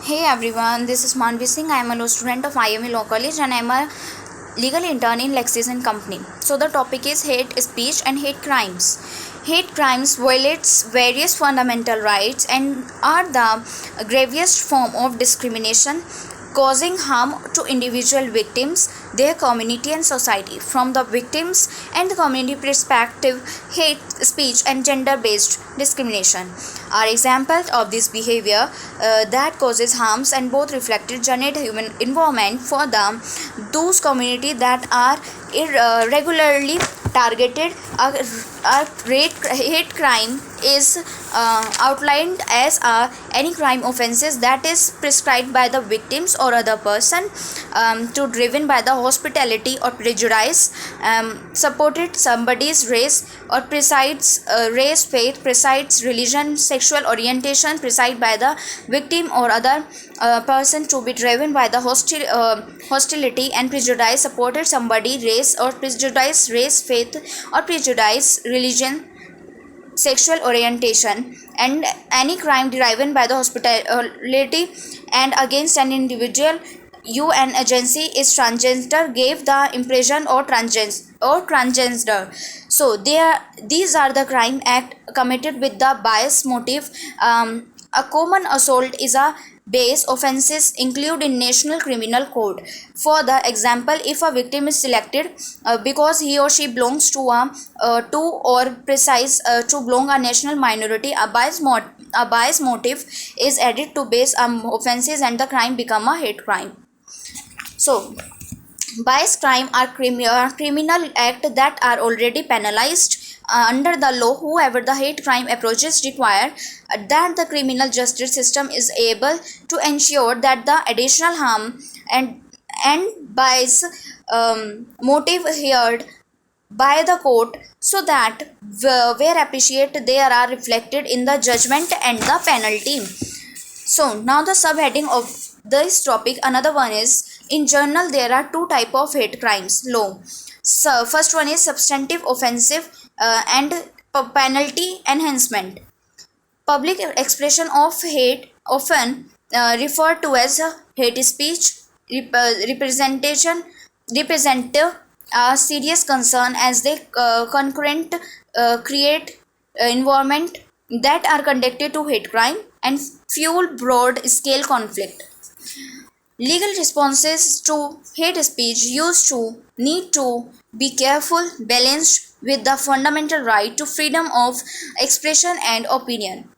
Hey everyone, this is Manvi Singh. I am a law student of IME Law College and I am a legal intern in Lexis & Company. So the topic is hate speech and hate crimes. Hate crimes violates various fundamental rights and are the gravest form of discrimination causing harm to individual victims, their community and society. From the victims and the community perspective, hate speech and gender-based discrimination are examples of this behavior that causes harms and both reflected generate human environment for those community that are irregularly targeted. Hate crime is outlined as any crime offenses that is prescribed by the victims or other person to driven by the hospitality or prejudice, supported somebody's race or presides race, faith, presides religion, sexual orientation, preside by the victim or other person to be driven by the hostility and prejudice, supported somebody race or prejudice race, faith or prejudice religion, sexual orientation, and any crime derived by the hospitality and against an individual UN agency is transgender gave the impression or transgender. So these are the crime act committed with the bias motive. A common assault is a base offenses include in national criminal code. For the example, if a victim is selected because he or she belongs to to or precise to belong a national minority, a bias motive is added to base offenses and the crime become a hate crime. So bias crime are criminal act that are already penalized under the law. However, the hate crime approaches require that the criminal justice system is able to ensure that the additional harm and bias motive heard by the court, so that where appreciate they are reflected in the judgment and the penalty. So now the subheading of this topic, another one is in journal there are two type of hate crimes law. So first one is substantive offensive and penalty enhancement. Public expression of hate often referred to as hate speech representation represent a serious concern as they concurrent create environment that are conducted to hate crime and fuel broad scale conflict. Legal responses to hate speech used to need to be careful, balanced with the fundamental right to freedom of expression and opinion.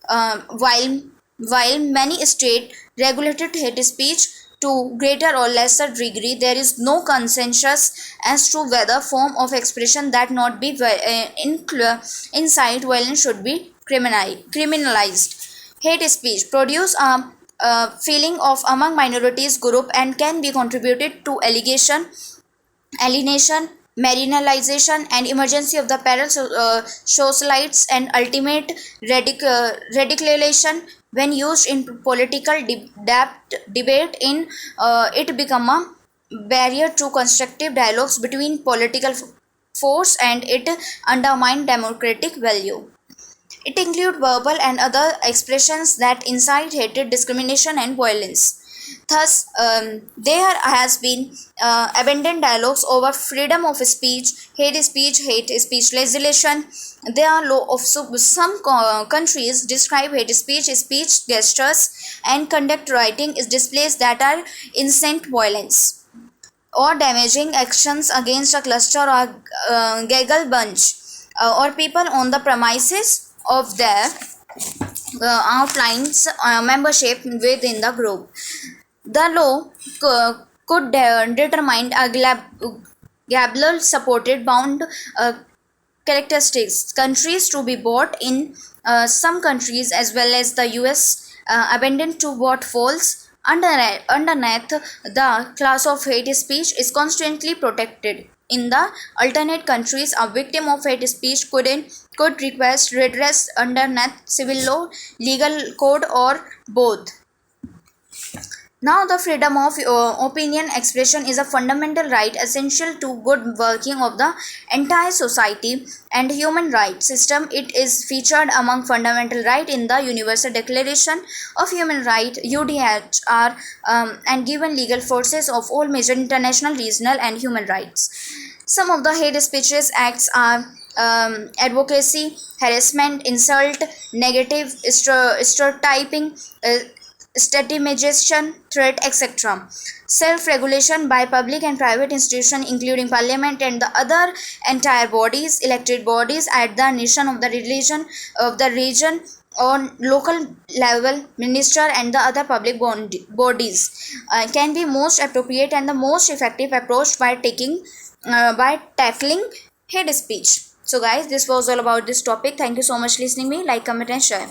While many states regulated hate speech to greater or lesser degree, there is no consensus as to whether form of expression that not be incite violence should be criminalized. Hate speech produce a feeling of among minorities group and can be contributed to alienation, marginalization, and emergency of the socialites and ultimate radicalization. When used in political debate, in it become a barrier to constructive dialogues between political force and it undermine democratic value. It includes verbal and other expressions that incite hatred, discrimination, and violence. Thus, there has been abundant dialogues over freedom of speech, hate speech legislation. There are law of some countries describe hate speech gestures, and conduct writing is displays that are incite violence or damaging actions against a cluster or gaggle bunch or people on the premises of their outlines membership within the group. The law could determine a Gabler supported bound characteristics countries to be bought in some countries as well as the US abandoned to what falls underneath the class of hate speech is constantly protected. In the alternate countries, a victim of hate speech could request redress underneath civil law, legal code, or both. Now, the freedom of opinion expression is a fundamental right essential to good working of the entire society and human rights system. It is featured among fundamental right in the Universal Declaration of Human Rights (UDHR) and given legal forces of all major international, regional, and human rights. Some of the hate speeches acts are advocacy, harassment, insult, negative stereotyping, stigmatization, threat, etc. Self-regulation by public and private institutions, including parliament and the other entire bodies, elected bodies at the nation of the religion of the region on local level, minister and the other public bodies can be most appropriate and the most effective approach by tackling hate speech. So guys, this was all about this topic. Thank you so much listening me. Like, comment and share.